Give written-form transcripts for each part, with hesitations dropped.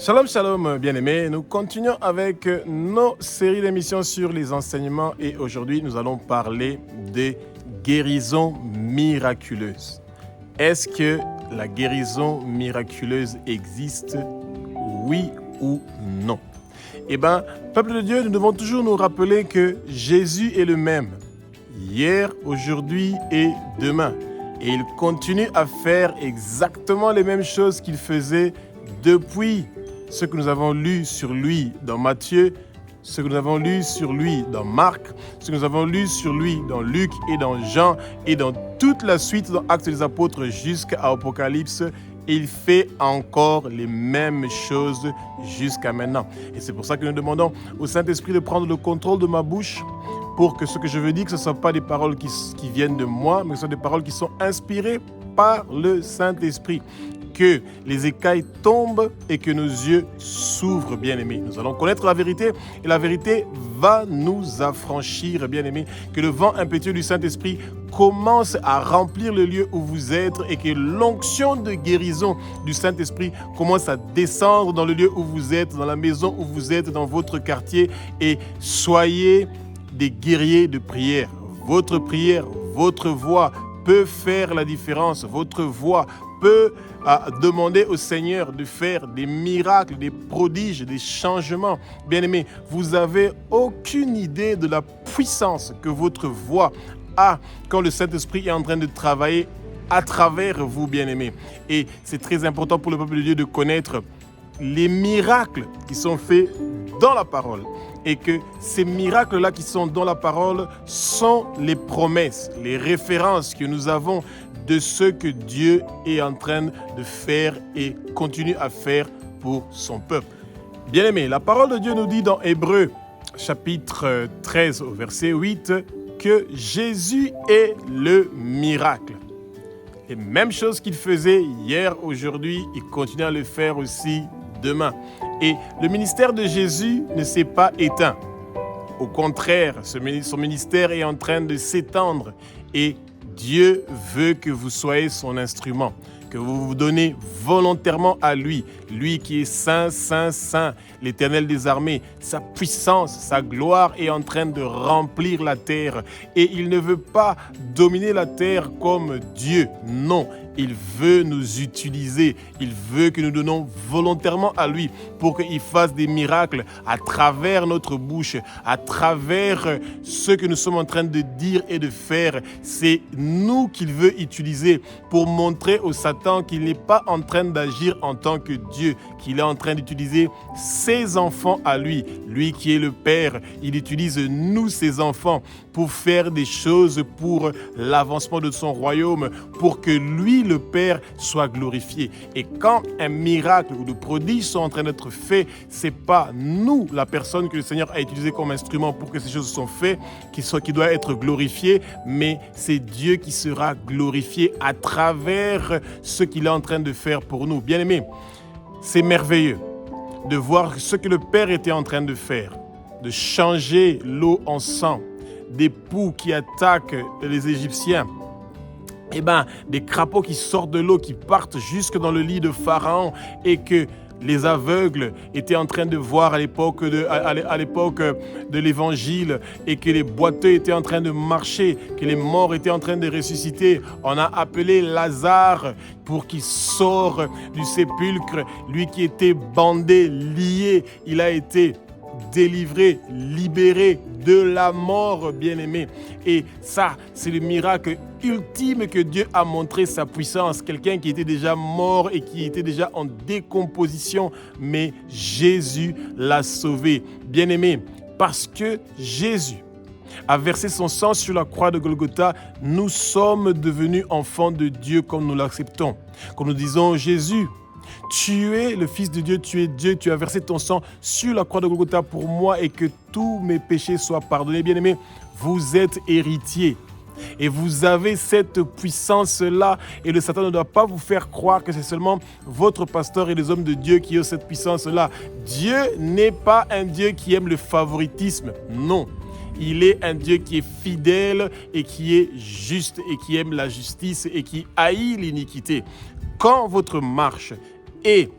Shalom, shalom, bien-aimés. Nous continuons avec nos séries d'émissions sur les enseignements et aujourd'hui, nous allons parler des guérisons miraculeuses. Est-ce que la guérison miraculeuse existe? Oui ou non? Eh bien, peuple de Dieu, nous devons toujours nous rappeler que Jésus est le même, hier, aujourd'hui et demain. Et il continue à faire exactement les mêmes choses qu'il faisait depuis ce que nous avons lu sur lui dans Matthieu, ce que nous avons lu sur lui dans Marc, ce que nous avons lu sur lui dans Luc et dans Jean et dans toute la suite dans Actes des Apôtres jusqu'à Apocalypse. Il fait encore les mêmes choses jusqu'à maintenant. Et c'est pour ça que nous demandons au Saint-Esprit de prendre le contrôle de ma bouche pour que ce que je veux dire, que ce ne soit pas des paroles qui viennent de moi, mais que ce soit des paroles qui sont inspirées par le Saint-Esprit. Que les écailles tombent et que nos yeux s'ouvrent, bien-aimés. Nous allons connaître la vérité et la vérité va nous affranchir, bien-aimés. Que le vent impétueux du Saint-Esprit commence à remplir le lieu où vous êtes et que l'onction de guérison du Saint-Esprit commence à descendre dans le lieu où vous êtes, dans la maison où vous êtes, dans votre quartier et soyez des guerriers de prière. Votre prière, votre voix peut faire la différence. Votre voix peut demander au Seigneur de faire des miracles, des prodiges, des changements. Bien-aimés, vous n'avez aucune idée de la puissance que votre voix a quand le Saint-Esprit est en train de travailler à travers vous, bien-aimés. Et c'est très important pour le peuple de Dieu de connaître les miracles qui sont faits dans la parole. Et que ces miracles-là qui sont dans la parole sont les promesses, les références que nous avons de ce que Dieu est en train de faire et continue à faire pour son peuple. Bien-aimés, la parole de Dieu nous dit dans Hébreux, chapitre 13, au verset 8, que Jésus est le miracle. Les mêmes choses qu'il faisait hier, aujourd'hui, il continue à le faire aussi demain. Et le ministère de Jésus ne s'est pas éteint. Au contraire, son ministère est en train de s'étendre et Dieu veut que vous soyez son instrument, que vous vous donnez volontairement à lui, lui qui est saint, saint, saint, l'Éternel des armées. Sa puissance, sa gloire est en train de remplir la terre et il ne veut pas dominer la terre comme Dieu, non. Il veut nous utiliser, il veut que nous donnons volontairement à lui pour qu'il fasse des miracles à travers notre bouche, à travers ce que nous sommes en train de dire et de faire. C'est nous qu'il veut utiliser pour montrer au Satan qu'il n'est pas en train d'agir en tant que Dieu, qu'il est en train d'utiliser ses enfants à lui, lui qui est le Père. Il utilise nous, ses enfants, pour faire des choses pour l'avancement de son royaume, pour que lui, le Père, soit glorifié. Et quand un miracle ou de prodige sont en train d'être faits, c'est pas nous, la personne que le Seigneur a utilisée comme instrument pour que ces choses soient faites, qui doit être glorifié, mais c'est Dieu qui sera glorifié à travers ce qu'il est en train de faire pour nous. Bien-aimés, c'est merveilleux de voir ce que le Père était en train de faire, de changer l'eau en sang, des poux qui attaquent les Égyptiens, des crapauds qui sortent de l'eau, qui partent jusque dans le lit de Pharaon et que les aveugles étaient en train de voir à l'époque de l'Évangile et que les boiteux étaient en train de marcher, que les morts étaient en train de ressusciter. On a appelé Lazare pour qu'il sorte du sépulcre. Lui qui était bandé, lié, il a été délivré, libéré de la mort, bien-aimé. Et ça, c'est le miracle ultime que Dieu a montré sa puissance. Quelqu'un qui était déjà mort et qui était déjà en décomposition, mais Jésus l'a sauvé. Bien-aimé, parce que Jésus a versé son sang sur la croix de Golgotha, nous sommes devenus enfants de Dieu comme nous l'acceptons. Comme nous disons, Jésus, tu es le Fils de Dieu, tu es Dieu, tu as versé ton sang sur la croix de Golgotha pour moi et que tous mes péchés soient pardonnés. Bien-aimés, vous êtes héritiers et vous avez cette puissance-là et le Satan ne doit pas vous faire croire que c'est seulement votre pasteur et les hommes de Dieu qui ont cette puissance-là. Dieu n'est pas un Dieu qui aime le favoritisme, non. Il est un Dieu qui est fidèle et qui est juste et qui aime la justice et qui haït l'iniquité. Quand votre marche est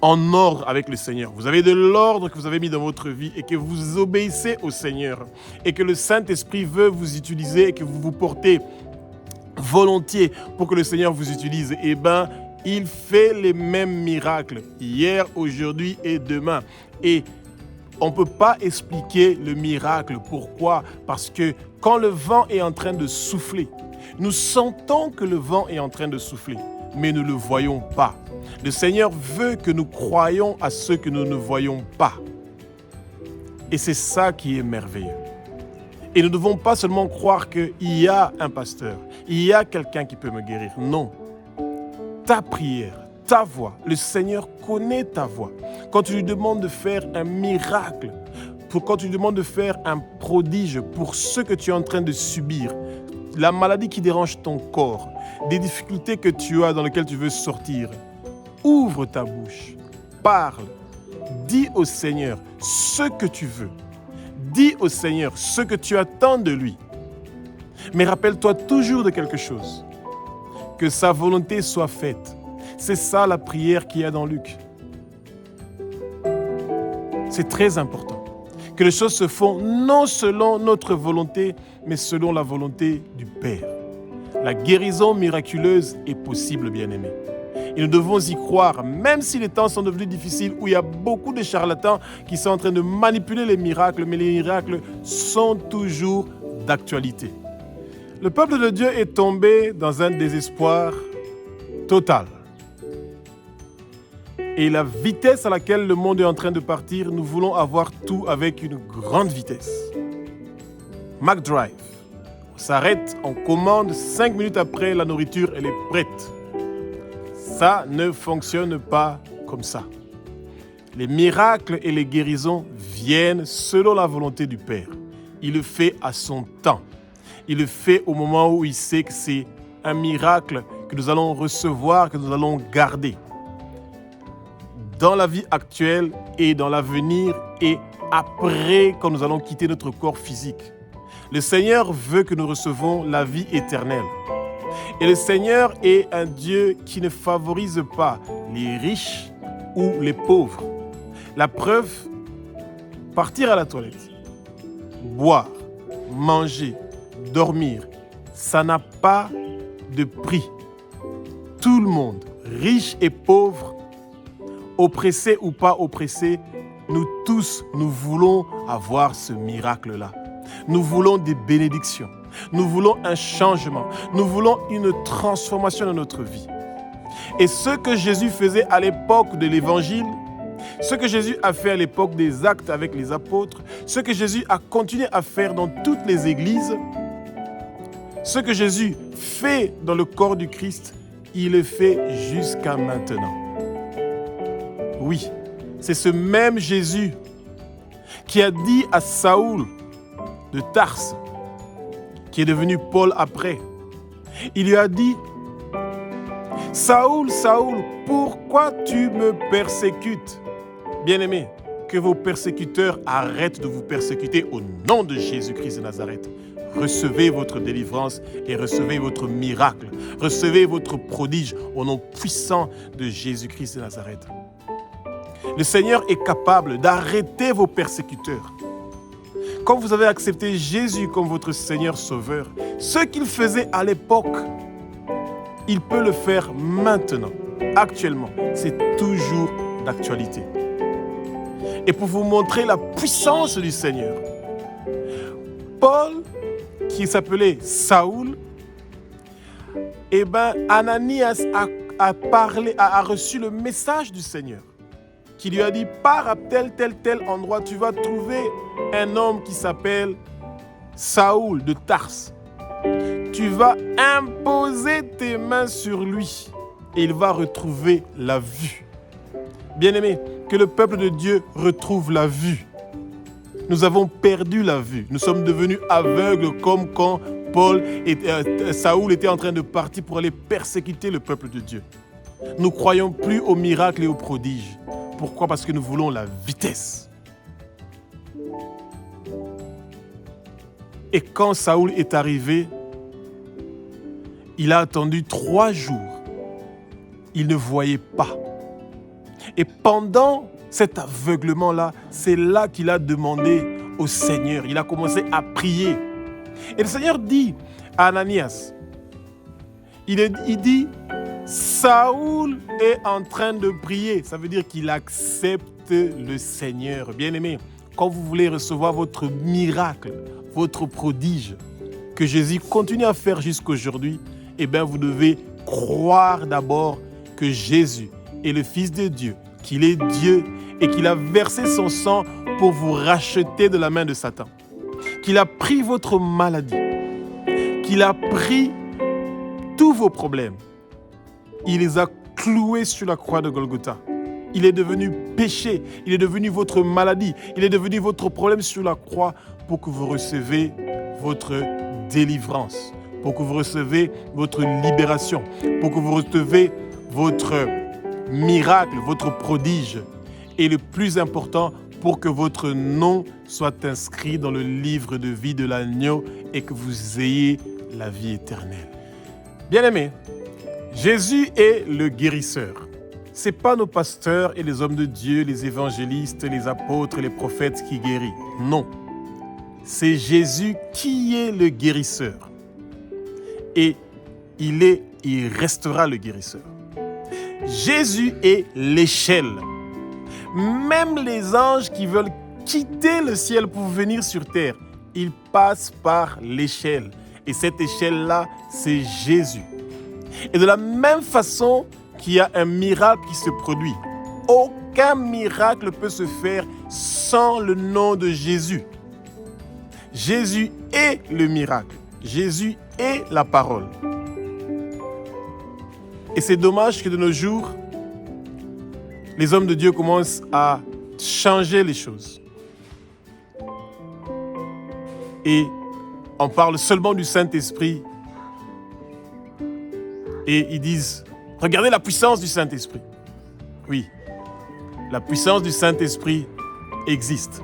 en ordre avec le Seigneur. Vous avez de l'ordre que vous avez mis dans votre vie et que vous obéissez au Seigneur et que le Saint-Esprit veut vous utiliser et que vous vous portez volontiers pour que le Seigneur vous utilise, eh bien, il fait les mêmes miracles hier, aujourd'hui et demain. Et on ne peut pas expliquer le miracle. Pourquoi? Parce que quand le vent est en train de souffler, nous sentons que le vent est en train de souffler, mais nous ne le voyons pas. Le Seigneur veut que nous croyions à ce que nous ne voyons pas. Et c'est ça qui est merveilleux. Et nous ne devons pas seulement croire qu'il y a un pasteur, il y a quelqu'un qui peut me guérir. Non. Ta prière, ta voix, le Seigneur connaît ta voix. Quand tu lui demandes de faire un miracle, quand tu lui demandes de faire un prodige pour ce que tu es en train de subir, la maladie qui dérange ton corps, des difficultés que tu as dans lesquelles tu veux sortir, ouvre ta bouche, parle, dis au Seigneur ce que tu veux. Dis au Seigneur ce que tu attends de lui. Mais rappelle-toi toujours de quelque chose. Que sa volonté soit faite. C'est ça la prière qu'il y a dans Luc. C'est très important. Que les choses se font non selon notre volonté, mais selon la volonté du Père. La guérison miraculeuse est possible, bien-aimés. Et nous devons y croire, même si les temps sont devenus difficiles, où il y a beaucoup de charlatans qui sont en train de manipuler les miracles, mais les miracles sont toujours d'actualité. Le peuple de Dieu est tombé dans un désespoir total. Et la vitesse à laquelle le monde est en train de partir, nous voulons avoir tout avec une grande vitesse. McDrive, on s'arrête, on commande, 5 minutes après, la nourriture, elle est prête. Ça ne fonctionne pas comme ça. Les miracles et les guérisons viennent selon la volonté du Père. Il le fait à son temps. Il le fait au moment où il sait que c'est un miracle que nous allons recevoir, que nous allons garder. Dans la vie actuelle et dans l'avenir et après, quand nous allons quitter notre corps physique. Le Seigneur veut que nous recevons la vie éternelle. Et le Seigneur est un Dieu qui ne favorise pas les riches ou les pauvres. La preuve, partir à la toilette, boire, manger, dormir, ça n'a pas de prix. Tout le monde, riche et pauvre, oppressé ou pas oppressé, nous tous, nous voulons avoir ce miracle-là. Nous voulons des bénédictions. Nous voulons un changement. Nous voulons une transformation dans notre vie. Et ce que Jésus faisait à l'époque de l'Évangile, ce que Jésus a fait à l'époque des actes avec les apôtres, ce que Jésus a continué à faire dans toutes les églises, ce que Jésus fait dans le corps du Christ, il le fait jusqu'à maintenant. Oui, c'est ce même Jésus qui a dit à Saoul de Tarse, qui est devenu Paul après, il lui a dit, « Saoul, Saoul, pourquoi tu me persécutes ?» Bien-aimés, que vos persécuteurs arrêtent de vous persécuter au nom de Jésus-Christ de Nazareth. Recevez votre délivrance et recevez votre miracle. Recevez votre prodige au nom puissant de Jésus-Christ de Nazareth. Le Seigneur est capable d'arrêter vos persécuteurs. Quand vous avez accepté Jésus comme votre Seigneur Sauveur, ce qu'il faisait à l'époque, il peut le faire maintenant, actuellement. C'est toujours d'actualité. Et pour vous montrer la puissance du Seigneur, Paul, qui s'appelait Saoul, Ananias a reçu le message du Seigneur, qui lui a dit, pars à tel endroit, tu vas trouver un homme qui s'appelle Saoul de Tarse. Tu vas imposer tes mains sur lui et il va retrouver la vue. Bien-aimés, que le peuple de Dieu retrouve la vue. Nous avons perdu la vue. Nous sommes devenus aveugles comme quand Saoul était en train de partir pour aller persécuter le peuple de Dieu. Nous ne croyons plus aux miracles et aux prodiges. Pourquoi? Parce que nous voulons la vitesse. Et quand Saoul est arrivé, il a attendu 3 jours. Il ne voyait pas. Et pendant cet aveuglement-là, c'est là qu'il a demandé au Seigneur. Il a commencé à prier. Et le Seigneur dit à Ananias, il dit, Saoul est en train de prier. Ça veut dire qu'il accepte le Seigneur. Bien-aimé, quand vous voulez recevoir votre miracle, votre prodige, que Jésus continue à faire jusqu'aujourd'hui, eh bien, vous devez croire d'abord que Jésus est le Fils de Dieu, qu'il est Dieu et qu'il a versé son sang pour vous racheter de la main de Satan. Qu'il a pris votre maladie, qu'il a pris tous vos problèmes. Il les a cloués sur la croix de Golgotha. Il est devenu péché, il est devenu votre maladie, il est devenu votre problème sur la croix pour que vous receviez votre délivrance, pour que vous receviez votre libération, pour que vous receviez votre miracle, votre prodige. Et le plus important, pour que votre nom soit inscrit dans le livre de vie de l'agneau et que vous ayez la vie éternelle. Bien-aimés, Jésus est le guérisseur. Ce n'est pas nos pasteurs et les hommes de Dieu, les évangélistes, les apôtres et les prophètes qui guérissent. Non. C'est Jésus qui est le guérisseur. Et il restera le guérisseur. Jésus est l'échelle. Même les anges qui veulent quitter le ciel pour venir sur terre, ils passent par l'échelle. Et cette échelle-là, c'est Jésus. Et de la même façon qu'il y a un miracle qui se produit, aucun miracle ne peut se faire sans le nom de Jésus. Jésus est le miracle. Jésus est la parole. Et c'est dommage que de nos jours, les hommes de Dieu commencent à changer les choses. Et on parle seulement du Saint-Esprit. Et ils disent, regardez la puissance du Saint-Esprit. Oui, la puissance du Saint-Esprit existe.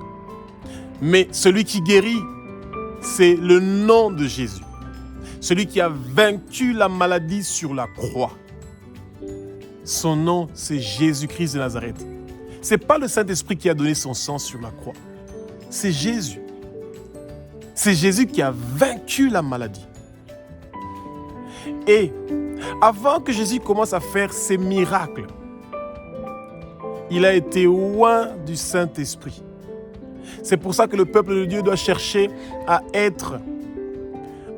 Mais celui qui guérit, c'est le nom de Jésus. Celui qui a vaincu la maladie sur la croix. Son nom, c'est Jésus-Christ de Nazareth. Ce n'est pas le Saint-Esprit qui a donné son sang sur la croix. C'est Jésus. C'est Jésus qui a vaincu la maladie. Et avant que Jésus commence à faire ses miracles, il a été loin du Saint-Esprit. C'est pour ça que le peuple de Dieu doit chercher à être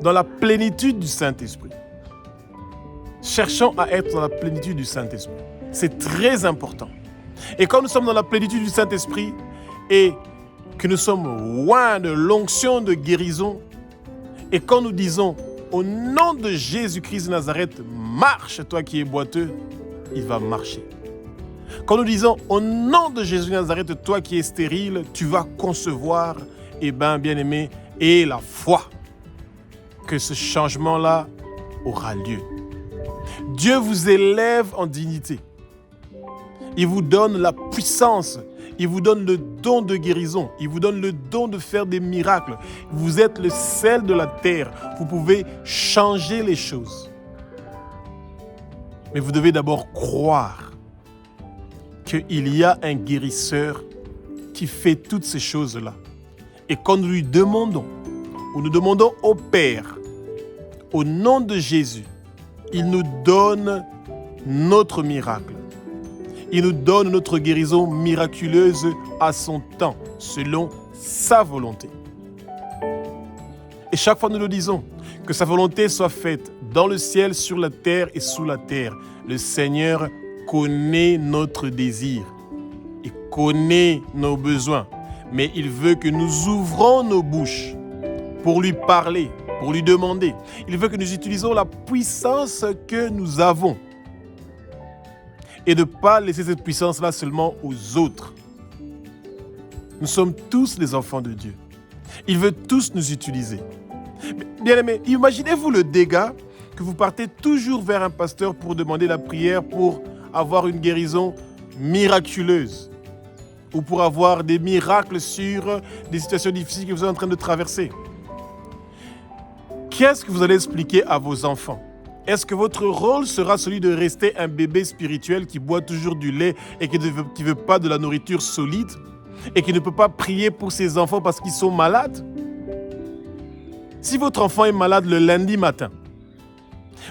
dans la plénitude du Saint-Esprit. Cherchons à être dans la plénitude du Saint-Esprit. C'est très important. Et quand nous sommes dans la plénitude du Saint-Esprit et que nous sommes loin de l'onction de guérison, et quand nous disons au nom de Jésus-Christ de Nazareth, marche toi qui es boiteux, il va marcher. Quand nous disons au nom de Jésus de Nazareth, toi qui es stérile, tu vas concevoir, eh bien, bien-aimé, et la foi que ce changement-là aura lieu. Dieu vous élève en dignité. Il vous donne la puissance. Il vous donne le don de guérison. Il vous donne le don de faire des miracles. Vous êtes le sel de la terre. Vous pouvez changer les choses. Mais vous devez d'abord croire qu'il y a un guérisseur qui fait toutes ces choses-là. Et quand nous lui demandons, ou nous demandons au Père, au nom de Jésus, il nous donne notre miracle. Il nous donne notre guérison miraculeuse à son temps, selon sa volonté. Et chaque fois nous le disons, que sa volonté soit faite dans le ciel, sur la terre et sous la terre. Le Seigneur connaît notre désir. Il connaît nos besoins. Mais il veut que nous ouvrons nos bouches pour lui parler, pour lui demander. Il veut que nous utilisions la puissance que nous avons. Et de ne pas laisser cette puissance-là seulement aux autres. Nous sommes tous les enfants de Dieu. Il veut tous nous utiliser. Bien-aimés, imaginez-vous le dégât que vous partez toujours vers un pasteur pour demander la prière pour avoir une guérison miraculeuse ou pour avoir des miracles sur des situations difficiles que vous êtes en train de traverser. Qu'est-ce que vous allez expliquer à vos enfants? Est-ce que votre rôle sera celui de rester un bébé spirituel qui boit toujours du lait et qui ne veut pas de la nourriture solide et qui ne peut pas prier pour ses enfants parce qu'ils sont malades? Si votre enfant est malade le lundi matin,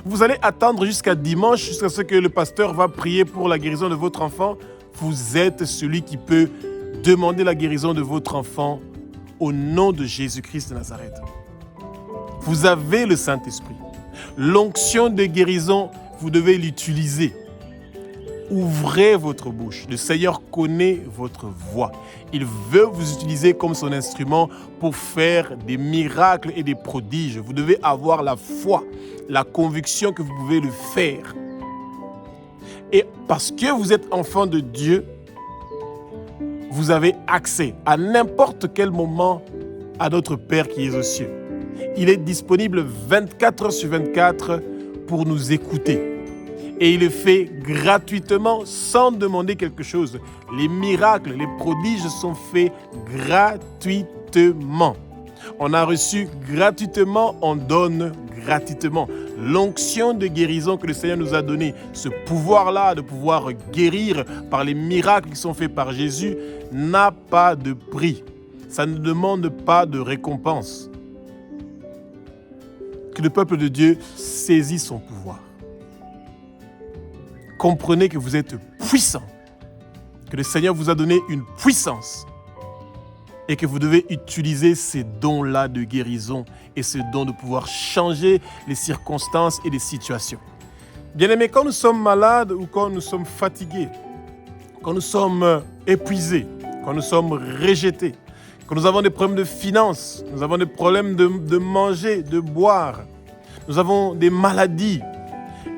vous allez attendre jusqu'à dimanche, jusqu'à ce que le pasteur va prier pour la guérison de votre enfant? Vous êtes celui qui peut demander la guérison de votre enfant au nom de Jésus-Christ de Nazareth. Vous avez le Saint-Esprit. L'onction de guérison, vous devez l'utiliser. Ouvrez votre bouche. Le Seigneur connaît votre voix. Il veut vous utiliser comme son instrument pour faire des miracles et des prodiges. Vous devez avoir la foi, la conviction que vous pouvez le faire. Et parce que vous êtes enfant de Dieu, vous avez accès à n'importe quel moment à notre Père qui est aux cieux. Il est disponible 24 heures sur 24 pour nous écouter. Et il le fait gratuitement sans demander quelque chose. Les miracles, les prodiges sont faits gratuitement. On a reçu gratuitement, on donne gratuitement. L'onction de guérison que le Seigneur nous a donnée, ce pouvoir-là de pouvoir guérir par les miracles qui sont faits par Jésus, n'a pas de prix. Ça ne demande pas de récompense. Que le peuple de Dieu saisisse son pouvoir. Comprenez que vous êtes puissant, que le Seigneur vous a donné une puissance et que vous devez utiliser ces dons-là de guérison et ce don de pouvoir changer les circonstances et les situations. Bien-aimés, quand nous sommes malades ou quand nous sommes fatigués, quand nous sommes épuisés, quand nous sommes rejetés, quand nous avons des problèmes de finances, nous avons des problèmes de manger, de boire, nous avons des maladies,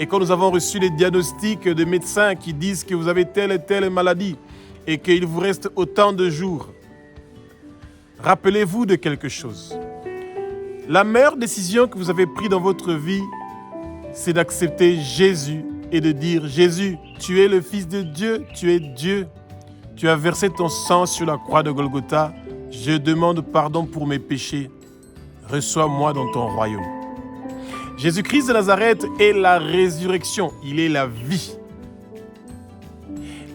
et quand nous avons reçu les diagnostics de médecins qui disent que vous avez telle et telle maladie et qu'il vous reste autant de jours, rappelez-vous de quelque chose. La meilleure décision que vous avez prise dans votre vie, c'est d'accepter Jésus et de dire « Jésus, tu es le Fils de Dieu, tu es Dieu. Tu as versé ton sang sur la croix de Golgotha. Je demande pardon pour mes péchés. Reçois-moi dans ton royaume. » Jésus-Christ de Nazareth est la résurrection, il est la vie.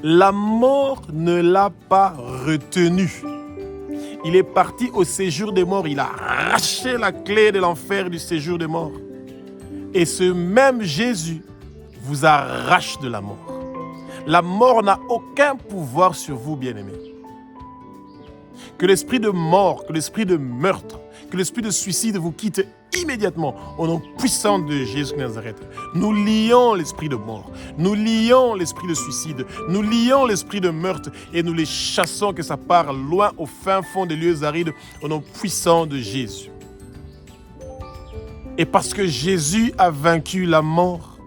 La mort ne l'a pas retenu. Il est parti au séjour des morts, il a arraché la clé de l'enfer du séjour des morts. Et ce même Jésus vous arrache de la mort. La mort n'a aucun pouvoir sur vous, bien-aimés. Que l'esprit de mort, que l'esprit de meurtre, que l'esprit de suicide vous quitte immédiatement au nom puissant de Jésus de Nazareth. Nous lions l'esprit de mort, nous lions l'esprit de suicide, nous lions l'esprit de meurtre et nous les chassons, que ça part loin au fin fond des lieux arides au nom puissant de Jésus. Et parce que Jésus a vaincu la mort,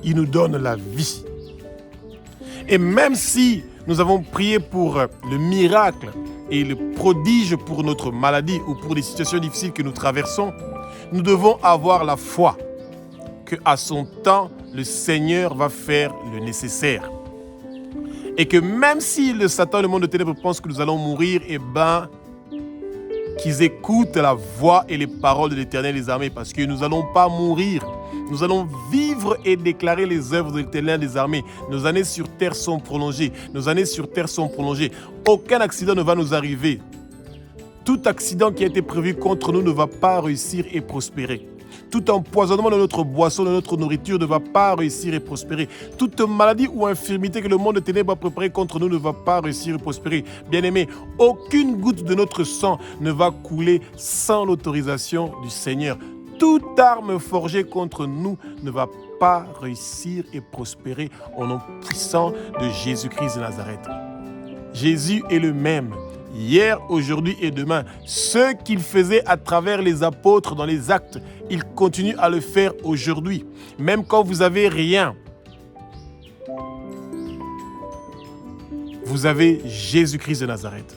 il nous donne la vie. Et même si nous avons prié pour le miracle et le prodige pour notre maladie ou pour les situations difficiles que nous traversons, nous devons avoir la foi qu'à son temps, le Seigneur va faire le nécessaire. Et que même si le Satan et le monde de ténèbres pensent que nous allons mourir, qu'ils écoutent la voix et les paroles de l'Éternel des armées, parce que nous n'allons pas mourir. Nous allons vivre et déclarer les œuvres de l'Éternel des armées. Nos années sur terre sont prolongées. Nos années sur terre sont prolongées. Aucun accident ne va nous arriver. Tout accident qui a été prévu contre nous ne va pas réussir et prospérer. Tout empoisonnement de notre boisson, de notre nourriture ne va pas réussir et prospérer. Toute maladie ou infirmité que le monde de ténèbres a préparée contre nous ne va pas réussir et prospérer. Bien-aimés, aucune goutte de notre sang ne va couler sans l'autorisation du Seigneur. Toute arme forgée contre nous ne va pas réussir et prospérer au nom puissant de Jésus-Christ de Nazareth. Jésus est le même, hier, aujourd'hui et demain. Ce qu'il faisait à travers les apôtres dans les actes, il continue à le faire aujourd'hui. Même quand vous n'avez rien, vous avez Jésus-Christ de Nazareth.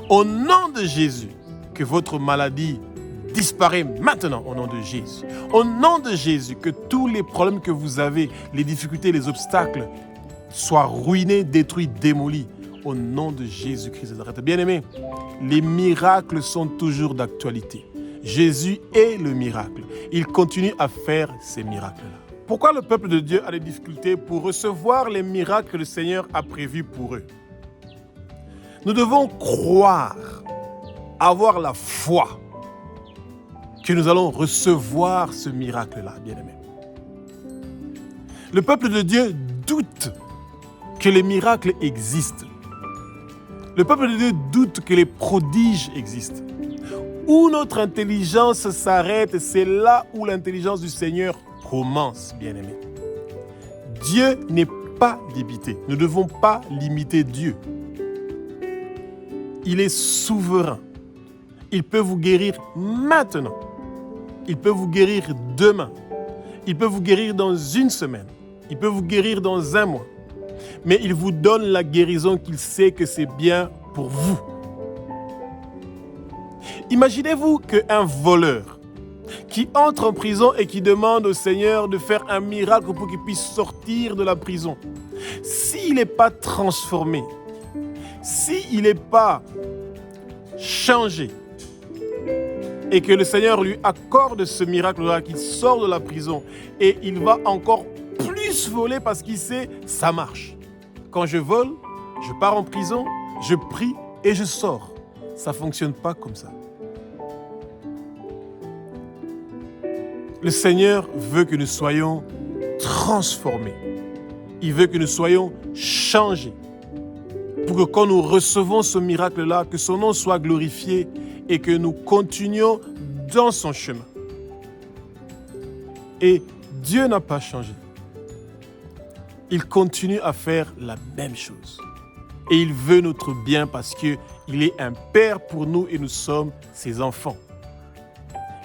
Au nom de Jésus, que votre maladie disparaît maintenant au nom de Jésus. Au nom de Jésus, que tous les problèmes que vous avez, les difficultés, les obstacles, soient ruinés, détruits, démolis. Au nom de Jésus-Christ de Nazareth. Bien-aimés, les miracles sont toujours d'actualité. Jésus est le miracle. Il continue à faire ces miracles-là. Pourquoi le peuple de Dieu a des difficultés pour recevoir les miracles que le Seigneur a prévus pour eux? Nous devons croire, avoir la foi que nous allons recevoir ce miracle-là, bien-aimés. Le peuple de Dieu doute que les miracles existent. Le peuple de Dieu doute que les prodiges existent. Où notre intelligence s'arrête, c'est là où l'intelligence du Seigneur commence, bien-aimés. Dieu n'est pas limité. Nous ne devons pas limiter Dieu. Il est souverain. Il peut vous guérir maintenant. Il peut vous guérir demain. Il peut vous guérir dans une semaine. Il peut vous guérir dans un mois. Mais il vous donne la guérison qu'il sait que c'est bien pour vous. Imaginez-vous qu'un voleur qui entre en prison et qui demande au Seigneur de faire un miracle pour qu'il puisse sortir de la prison. S'il n'est pas transformé, s'il n'est pas changé, et que le Seigneur lui accorde ce miracle-là, qu'il sort de la prison, et il va encore plus voler parce qu'il sait, ça marche. Quand je vole, je pars en prison, je prie et je sors. Ça ne fonctionne pas comme ça. Le Seigneur veut que nous soyons transformés. Il veut que nous soyons changés. Pour que quand nous recevons ce miracle-là, que son nom soit glorifié et que nous continuions dans son chemin. Et Dieu n'a pas changé. Il continue à faire la même chose. Et il veut notre bien parce qu'il est un Père pour nous et nous sommes ses enfants.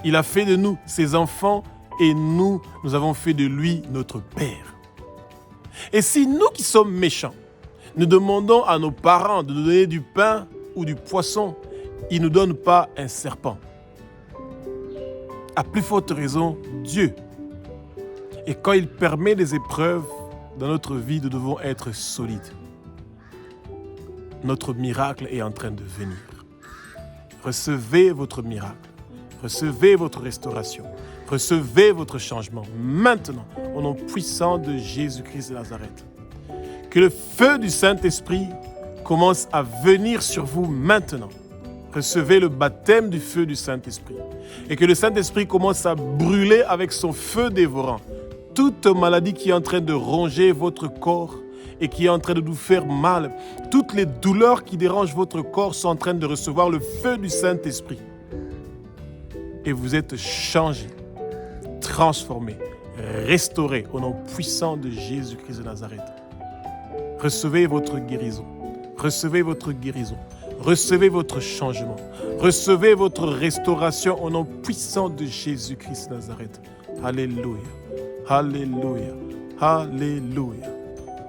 Il a fait de nous ses enfants et nous avons fait de lui notre Père. Et si nous qui sommes méchants, nous demandons à nos parents de nous donner du pain ou du poisson, ils ne nous donnent pas un serpent. À plus forte raison, Dieu. Et quand il permet des épreuves dans notre vie, nous devons être solides. Notre miracle est en train de venir. Recevez votre miracle. Recevez votre restauration. Recevez votre changement maintenant, au nom puissant de Jésus-Christ de Nazareth. Que le feu du Saint-Esprit commence à venir sur vous maintenant. Recevez le baptême du feu du Saint-Esprit. Et que le Saint-Esprit commence à brûler avec son feu dévorant toute maladie qui est en train de ronger votre corps et qui est en train de vous faire mal. Toutes les douleurs qui dérangent votre corps sont en train de recevoir le feu du Saint-Esprit. Et vous êtes changés, transformés, restaurés au nom puissant de Jésus-Christ de Nazareth. Recevez votre guérison. Recevez votre guérison. Recevez votre changement. Recevez votre restauration au nom puissant de Jésus-Christ de Nazareth. Alléluia. Alléluia. Alléluia.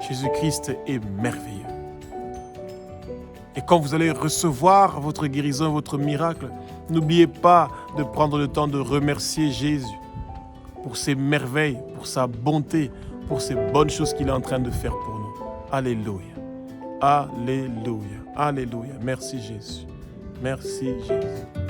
Jésus-Christ est merveilleux. Et quand vous allez recevoir votre guérison, votre miracle, n'oubliez pas de prendre le temps de remercier Jésus pour ses merveilles, pour sa bonté, pour ces bonnes choses qu'il est en train de faire pour nous. Alléluia. Alléluia. Alléluia. Merci Jésus. Merci Jésus.